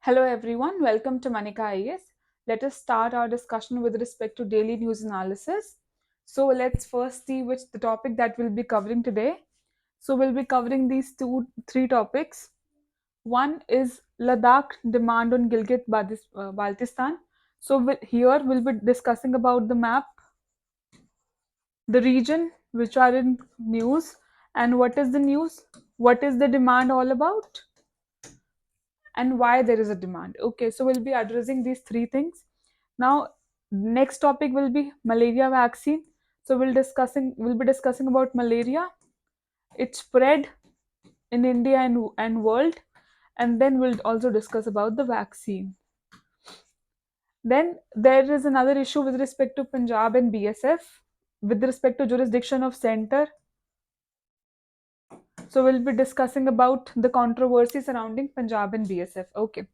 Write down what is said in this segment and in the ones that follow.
Hello everyone, welcome to Manika IAS. Let us start our discussion with respect to daily news analysis. So let's first see which the topic that we'll be covering today. So we'll be covering these three topics. One is Ladakh demand on Baltistan. So here we'll be discussing about the map, the region which are in news, and what is the news, what is the demand all about, and why there is a demand. Okay, so we'll be addressing these three things. Now, next topic will be malaria vaccine. So we'll be discussing about malaria, its spread in India and world, and then we'll also discuss about the vaccine. Then there is another issue with respect to Punjab and BSF, with respect to jurisdiction of center. So we'll be discussing about the controversy surrounding Punjab and BSF. Okay.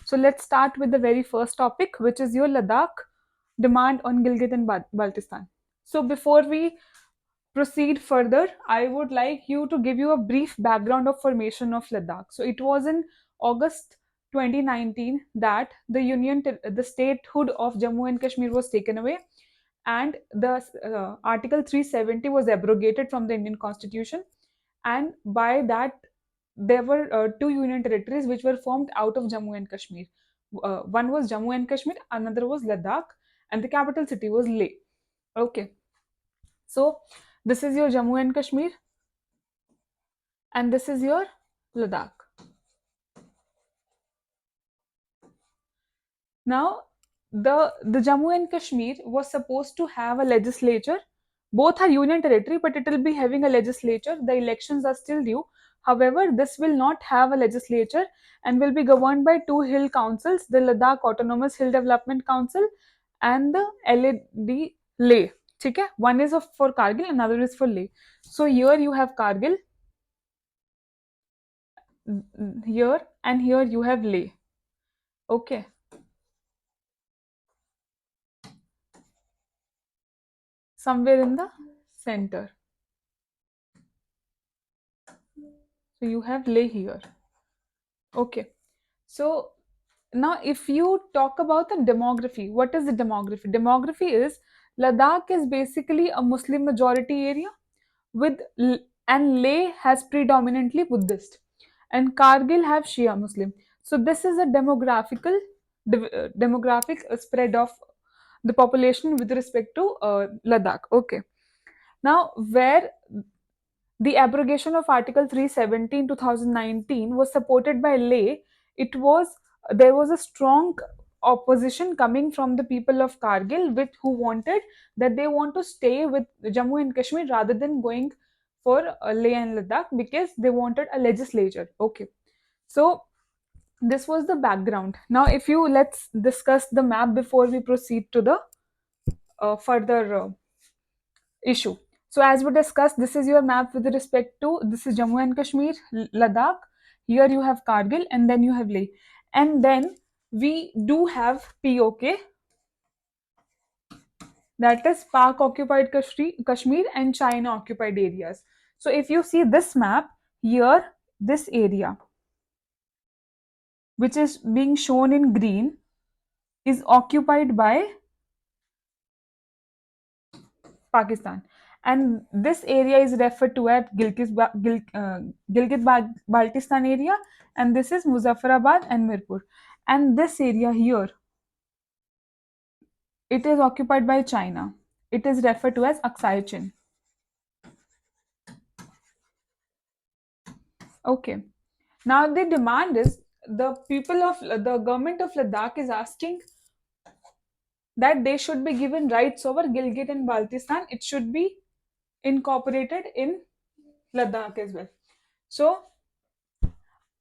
So let's start with the very first topic, which is your Ladakh demand on Gilgit and Baltistan. So before we proceed further, I would like you to give you a brief background of formation of Ladakh. So it was in August 2019 that the statehood of Jammu and Kashmir was taken away, and the Article 370 was abrogated from the Indian Constitution, and by that there were two union territories which were formed out of Jammu and Kashmir. One was Jammu and Kashmir, another was Ladakh, and the capital city was Leh. Okay, so this is your Jammu and Kashmir, and this is your Ladakh. Now, the Jammu and Kashmir was supposed to have a legislature. Both are union territory, but it will be having a legislature. The elections are still due. However, this will not have a legislature and will be governed by two hill councils: the Ladakh Autonomous Hill Development Council and the LAD Leh. Okay? One is for Kargil, another is for Leh. So here you have Kargil, here, and here you have Leh. Okay. Somewhere in the center. So you have Leh here. Okay. So now if you talk about the demography, what is the demography? Demography is Ladakh is basically a Muslim majority area with and Leh has predominantly Buddhist, and Kargil have Shia Muslim. So this is a demographic spread of the population with respect to Ladakh. Okay. Now, where the abrogation of Article 370 in 2019 was supported by Leh, it was there was a strong opposition coming from the people of Kargil, with who wanted that they want to stay with Jammu and Kashmir rather than going for Leh and Ladakh, because they wanted a legislature. Okay, so this was the background. Now, if you let's discuss the map before we proceed to the further issue. So as we discussed, this is your map with respect to, this is Jammu and Kashmir, Ladakh. Here you have Kargil, and then you have Leh. And then we do have POK, that is Pak occupied Kashmir and China occupied areas. So if you see this map here, this area which is being shown in green is occupied by Pakistan. And this area is referred to as Gilgit-Baltistan area, and this is Muzaffarabad and Mirpur. And this area here, it is occupied by China. It is referred to as Aksai Chin. Okay. Now the demand is, the government of Ladakh is asking that they should be given rights over Gilgit and Baltistan. It should be incorporated in Ladakh as well. So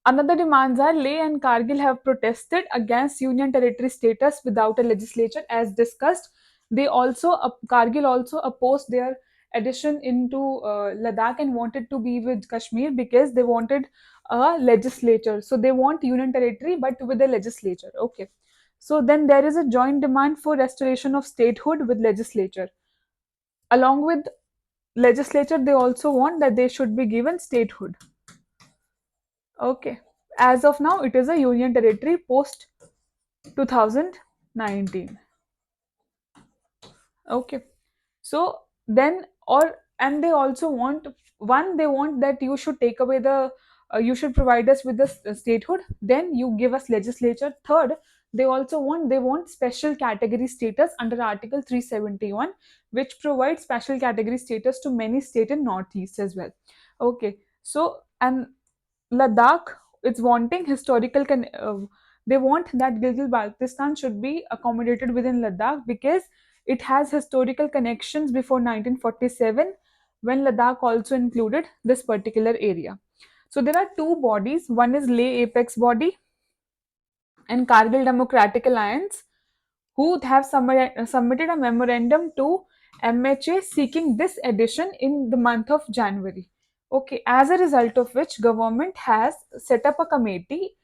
another demands are Leh and Kargil have protested against union territory status without a legislature, as discussed. They also Kargil also opposed their addition into Ladakh and wanted to be with Kashmir because they wanted a legislature. So they want union territory but with a legislature. Okay. So then there is a joint demand for restoration of statehood with legislature. Along with legislature, they also want that they should be given statehood. Okay. As of now, it is a union territory post 2019. Okay. So then, or and they also want, one, they want that you should take away the you should provide us with the statehood, then you give us legislature. Third, they want special category status under article 371, which provides special category status to many states in northeast as well. Okay. So, and Ladakh is wanting they want that Gilgit-Baltistan should be accommodated within Ladakh because it has historical connections before 1947, when Ladakh also included this particular area. So there are two bodies. One is Leh Apex Body and Kargil Democratic Alliance, who have submitted a memorandum to MHA seeking this addition in the month of January. Okay, as a result of which government has set up a committee.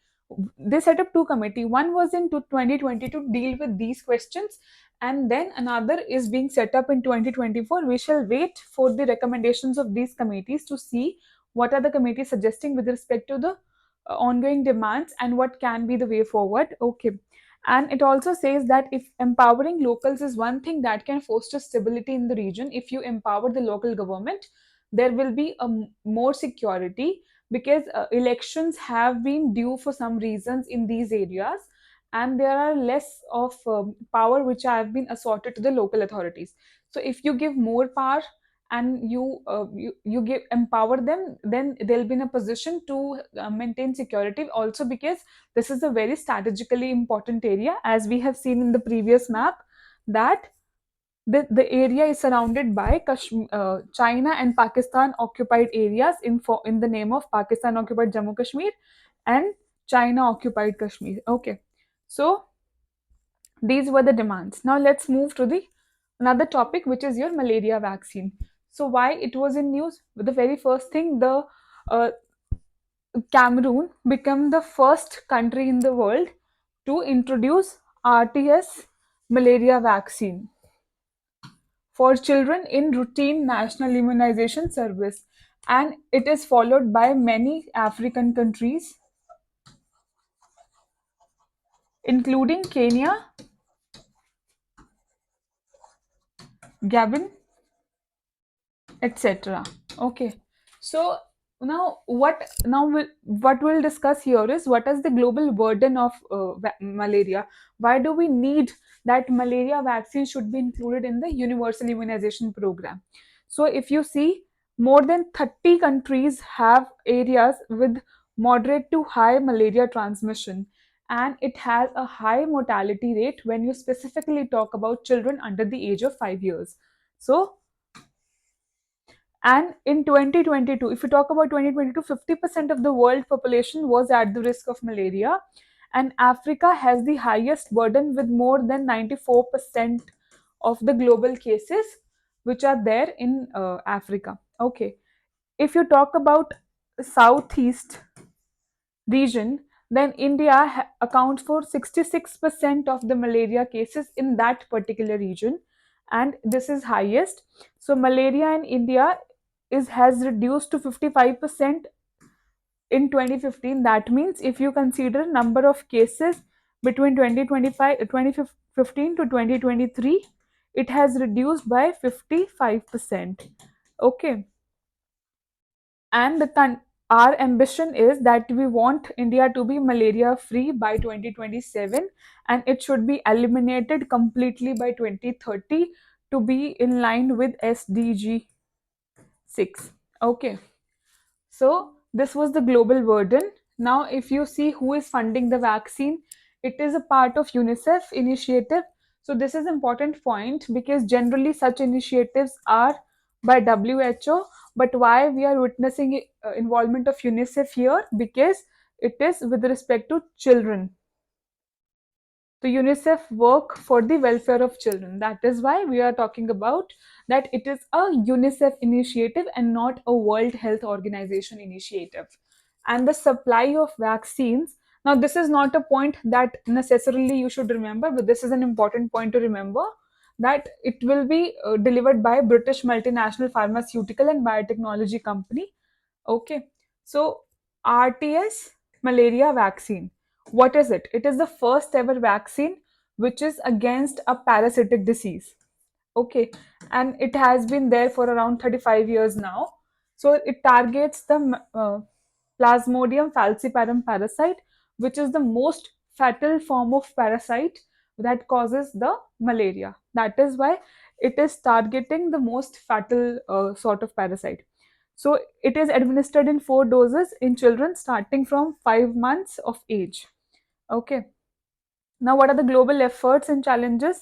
They set up two committee. One was in 2020 to deal with these questions, and then another is being set up in 2024. We shall wait for the recommendations of these committees to see what are the committees suggesting with respect to the ongoing demands and what can be the way forward. Okay. And it also says that if empowering locals is one thing that can foster stability in the region, if you empower the local government, there will be more security, because elections have been due for some reasons in these areas, and there are less of power which have been assorted to the local authorities. So if you give more power and you give empower them, then they'll be in a position to maintain security also, because this is a very strategically important area, as we have seen in the previous map, that the area is surrounded by China and Pakistan occupied areas in the name of Pakistan occupied Jammu Kashmir and China occupied Kashmir. Okay, so these were the demands. Now let's move to the another topic, which is your malaria vaccine. So why it was in news? The very first thing, the uh, Cameroon became the first country in the world to introduce RTS malaria vaccine for children in routine national immunization service, and it is followed by many African countries including Kenya, Gabon, etc. Okay, so what we'll discuss here is what is the global burden of malaria. Why do we need that malaria vaccine should be included in the universal immunization program? So if you see, more than 30 countries have areas with moderate to high malaria transmission, and it has a high mortality rate when you specifically talk about children under the age of 5 years. So, and in 2022, if you talk about 2022, 50% of the world population was at the risk of malaria. And Africa has the highest burden with more than 94% of the global cases which are there in Africa. Okay. If you talk about Southeast region, then India accounts for 66% of the malaria cases in that particular region, and this is highest. So malaria in India is has reduced to 55% in 2015. That means if you consider number of cases between 2015 to 2023, it has reduced by 55%. Okay, and our ambition is that we want India to be malaria free by 2027, and it should be eliminated completely by 2030 to be in line with SDG 6. Okay, so this was the global burden. Now, if you see who is funding the vaccine, it is a part of UNICEF initiative. So this is important point, because generally such initiatives are by WHO. But why we are witnessing involvement of UNICEF here? Because it is with respect to children. So UNICEF work for the welfare of children. That is why we are talking about that it is a UNICEF initiative and not a World Health Organization initiative. And the supply of vaccines. Now, this is not a point that necessarily you should remember, but this is an important point to remember, that it will be delivered by British multinational pharmaceutical and biotechnology company. Okay, so RTS. Malaria vaccine. What is it? It is the first ever vaccine which is against a parasitic disease. Okay, and it has been there for around 35 years now. So it targets the Plasmodium falciparum parasite, which is the most fatal form of parasite that causes the malaria. That is why it is targeting the most fatal sort of parasite. So it is administered in 4 doses in children starting from 5 months of age. Okay. Now, what are the global efforts and challenges?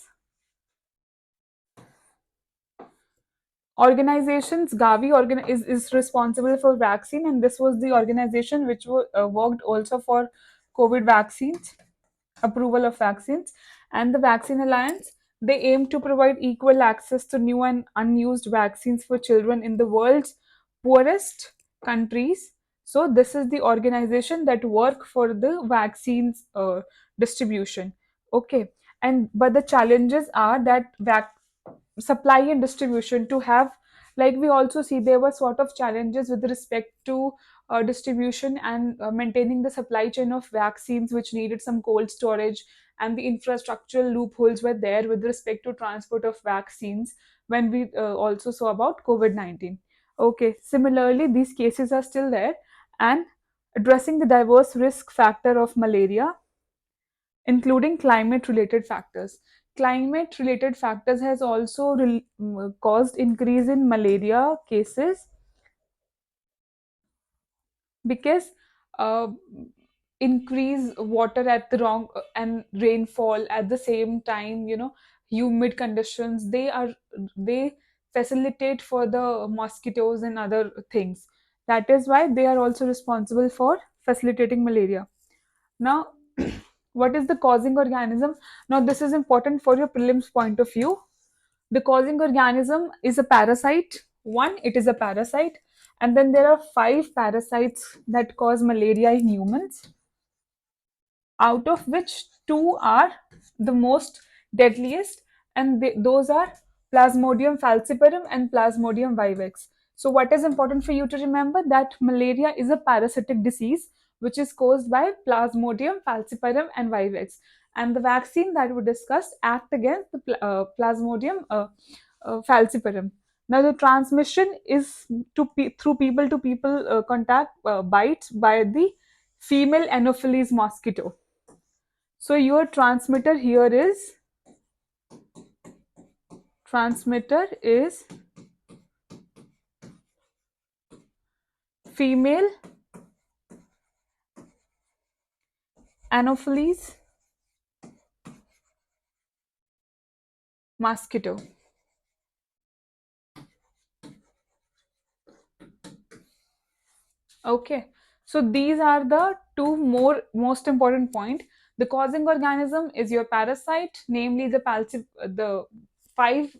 Organizations, Gavi is responsible for vaccine, and this was the organization which worked also for COVID vaccines, approval of vaccines. And the Vaccine Alliance, they aim to provide equal access to new and unused vaccines for children in the world's poorest countries. So this is the organization that work for the vaccines distribution. Okay, and but the challenges are that supply and distribution to have, like we also see there were sort of challenges with respect to distribution and maintaining the supply chain of vaccines, which needed some cold storage, and the infrastructural loopholes were there with respect to transport of vaccines when we also saw about COVID-19. Okay, similarly these cases are still there, and addressing the diverse risk factor of malaria, including climate related factors. Climate related factors has also caused increase in malaria cases, because uh, increase water at the wrong and rainfall at the same time, humid conditions, they facilitate for the mosquitoes and other things. That is why they are also responsible for facilitating malaria. Now, what is the causing organism? Now, this is important for your prelims point of view. The causing organism is a parasite. One, it is a parasite, and then there are five parasites that cause malaria in humans, out of which two are the most deadliest, and those are Plasmodium falciparum and Plasmodium vivax. So, what is important for you to remember, that malaria is a parasitic disease which is caused by Plasmodium falciparum and vivax, and the vaccine that we discussed act against the Plasmodium falciparum. Now, the transmission is through people to people contact, bites by the female Anopheles mosquito. So your transmitter is female Anopheles mosquito. Okay, so these are the two most important point. The causing organism is your parasite, namely the five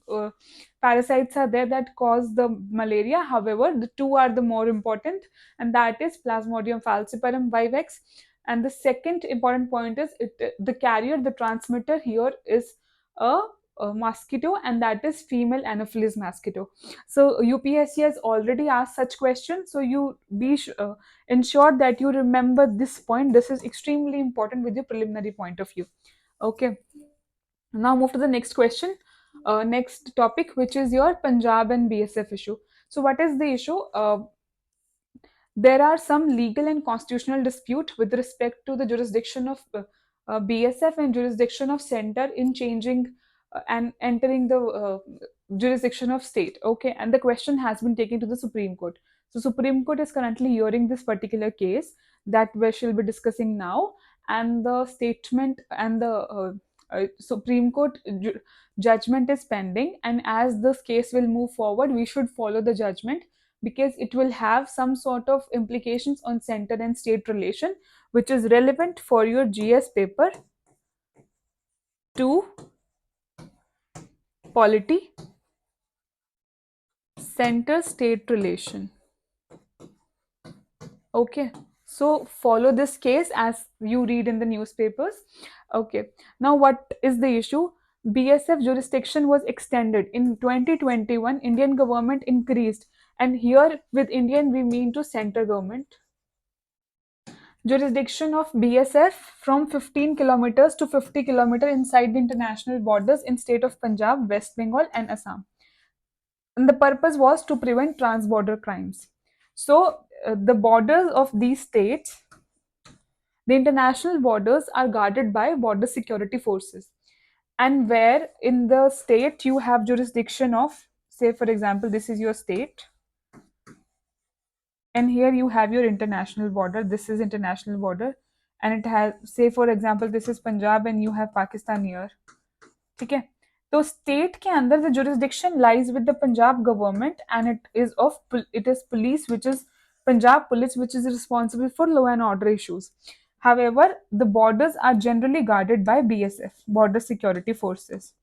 parasites are there that cause the malaria. However, the two are the more important, and that is Plasmodium falciparum vivax. And the second important point is the carrier, the transmitter here is a, a mosquito, and that is female Anopheles mosquito. So UPSC has already asked such questions. So you ensure that you remember this point. This is extremely important with your preliminary point of view. Okay. Now move to the next question, next topic, which is your Punjab and BSF issue. So what is the issue? There are some legal and constitutional dispute with respect to the jurisdiction of BSF and jurisdiction of center in changing and entering the jurisdiction of state. Okay, and the question has been taken to the Supreme Court. So Supreme Court is currently hearing this particular case that we shall be discussing now, and the statement and the Supreme Court judgment is pending. And as this case will move forward, we should follow the judgment, because it will have some sort of implications on center and state relation, which is relevant for your GS paper 2 polity, center state relation. Okay, so follow this case as you read in the newspapers. Okay, now what is the issue? BSF jurisdiction was extended in 2021. Indian government increased, and here with Indian we mean to center government. jurisdiction of BSF from 15 kilometers to 50 kilometers inside the international borders in state of Punjab, West Bengal and Assam. And the purpose was to prevent trans-border crimes. So the borders of these states, the international borders are guarded by border security forces. And where in the state you have jurisdiction of, say for example, this is your state, and here you have your international border, this is international border, and it has, say for example, this is Punjab and you have Pakistan here. ठीक है, तो state के अंदर the jurisdiction lies with the Punjab government and it is police which is Punjab police which is responsible for law and order issues. However, the borders are generally guarded by BSF, border security forces.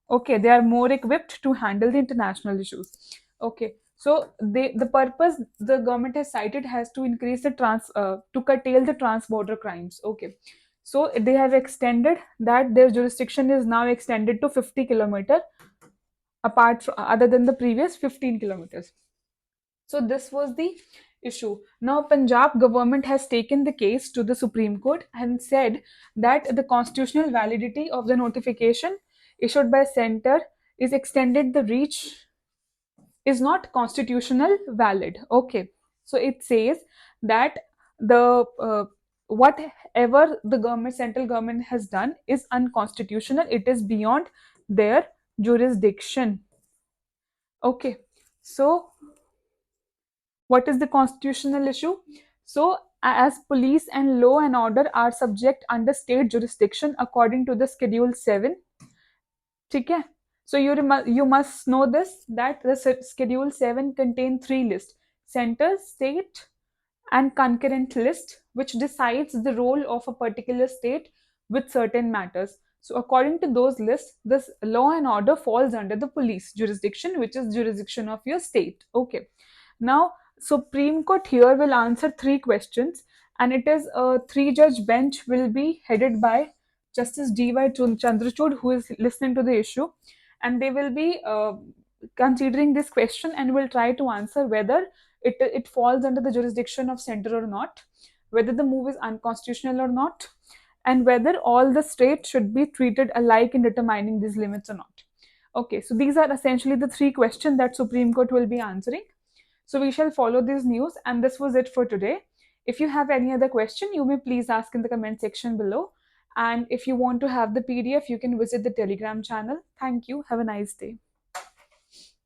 Okay, they are more equipped to handle the international issues. Okay, so the purpose the government has cited has to increase the to curtail the trans border crimes. Okay, so they have extended that their jurisdiction is now extended to 50 kilometer apart from, other than the previous 15 kilometers. So this was the issue. Now Punjab government has taken the case to the Supreme Court and said that the constitutional validity of the notification issued by center is extended the reach is not constitutional valid. Okay, so it says that the whatever the government central government has done is unconstitutional, it is beyond their jurisdiction. Okay, so what is the constitutional issue? So, as police and law and order are subject under state jurisdiction according to the Schedule 7. ठीक है? So, you must know this that the Schedule 7 contain three lists: center, state, and concurrent list, which decides the role of a particular state with certain matters. So, according to those lists, this law and order falls under the police jurisdiction, which is jurisdiction of your state. Okay. Now, Supreme Court here will answer three questions, and it is a three-judge bench will be headed by Justice D.Y. Chandrachud, who is listening to the issue, and they will be considering this question and will try to answer whether it falls under the jurisdiction of center or not, whether the move is unconstitutional or not, and whether all the states should be treated alike in determining these limits or not. Okay, so these are essentially the three questions that Supreme Court will be answering. So we shall follow this news, and this was it for today. If you have any other question, you may please ask in the comment section below. And if you want to have the PDF, you can visit the Telegram channel. Thank you. Have a nice day.